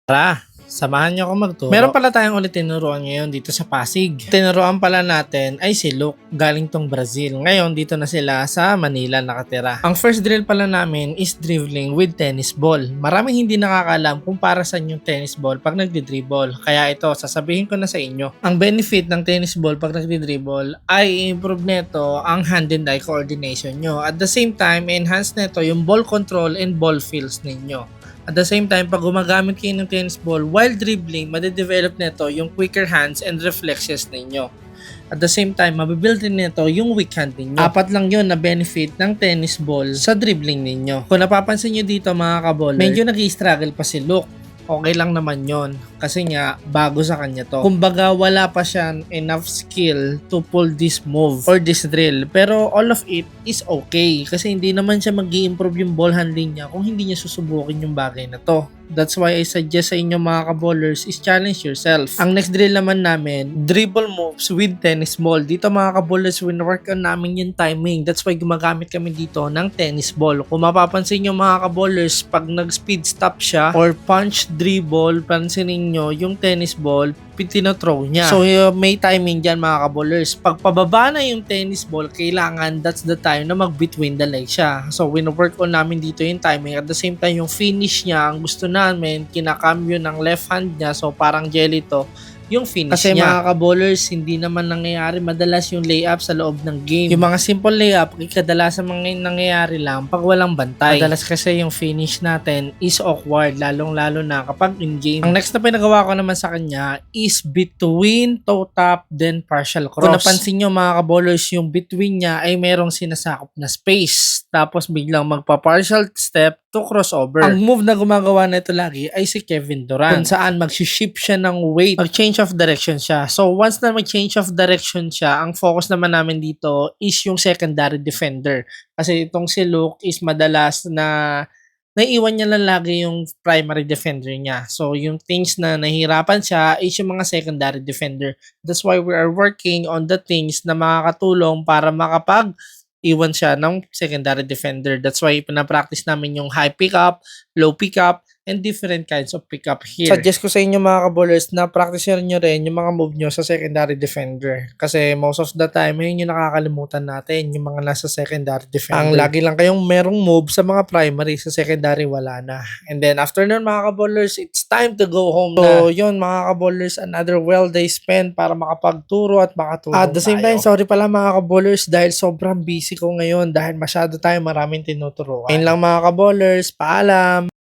Tara, samahan niyo ako magturo. Meron pala tayong ulit tinuruan ngayon dito sa Pasig. Tinuruan pala natin ay si Luke, galing tong Brazil. Ngayon dito na sila sa Manila nakatira. Ang first drill pala namin is dribbling with tennis ball. Maraming hindi nakakaalam kung para saan yung tennis ball pag nagdi-dribble. Kaya ito, sasabihin ko na sa inyo. Ang benefit ng tennis ball pag nagdi-dribble ay improve neto ang hand and eye coordination nyo. At the same time, enhance neto yung ball control and ball feels ninyo. At the same time, pag gumagamit kayo ng tennis ball while dribbling, madedevelop nito yung quicker hands and reflexes ninyo. At the same time, mabibuild din nito yung weak hand ninyo. Apat lang yun na benefit ng tennis ball sa dribbling ninyo. Kung napapansin nyo dito mga kaboller, medyo nag-i-struggle pa si Luke. Okay lang naman yon kasi nga bago sa kanya to. Kumbaga wala pa siya enough skill to pull this move or this drill. Pero all of it is okay kasi hindi naman siya mag-i-improve yung ball handling niya kung hindi niya susubukin yung bagay na to. That's why I suggest sa inyo mga kaballers is challenge yourself. Ang next drill naman namin, dribble moves with tennis ball. Dito mga kaballers, win-work on namin yung timing. That's why gumagamit kami dito ng tennis ball. Kung mapapansin nyo mga kaballers, pag nag-speed stop siya or punch dribble, pansinin nyo yung tennis ball, tinothrow niya. So may timing dyan mga kaballers. Pag pababa na yung tennis ball, kailangan that's the time na mag-between the legs siya. So win-work on namin dito yung timing. At the same time, yung finish niya, ang gusto namin, kinakambyo ng left hand niya. So parang jelly to yung finish kasi niya. Kasi mga kaballers, hindi naman nangyayari madalas yung layup sa loob ng game. Yung mga simple layup, kadalasan mga nangyayari lang pag walang bantay. Madalas kasi yung finish natin is awkward, lalong-lalo na kapag in-game. Ang next na pinagawa ko naman sa kanya is between toe tap then partial cross. Kung napansin nyo mga kaballers, yung between niya ay merong sinasakop na space. Tapos biglang magpa-partial step to crossover. Ang move na gumagawa nito lagi ay si Kevin Durant. Kung saan mag-shift siya ng weight, mag-change of direction siya. So once na mag-change of direction siya, ang focus naman namin dito is yung secondary defender. Kasi itong si Luke is madalas na naiiwan niya lang lagi yung primary defender niya. So yung things na nahihirapan siya is yung mga secondary defender. That's why we are working on the things na makakatulong para iwan siya ng secondary defender. That's why pinapractice namin yung high pickup, low pickup, and different kinds of pickup here. Suggest ko sa inyo mga kaballers na practice nyo rin yung mga move nyo sa secondary defender. Kasi most of the time, yun yung nakakalimutan natin, yung mga nasa secondary defender. Ang lagi lang kayong merong move sa mga primary, sa secondary wala na. And then after nun mga kaballers, it's time to go home na. So yun mga kaballers, another well day spent para makapagturo at makatulong at the same time, sorry pala mga kaballers dahil sobrang busy ko ngayon dahil masyado tayo maraming tinuturuan. Ayun lang mga kaballers, paalam!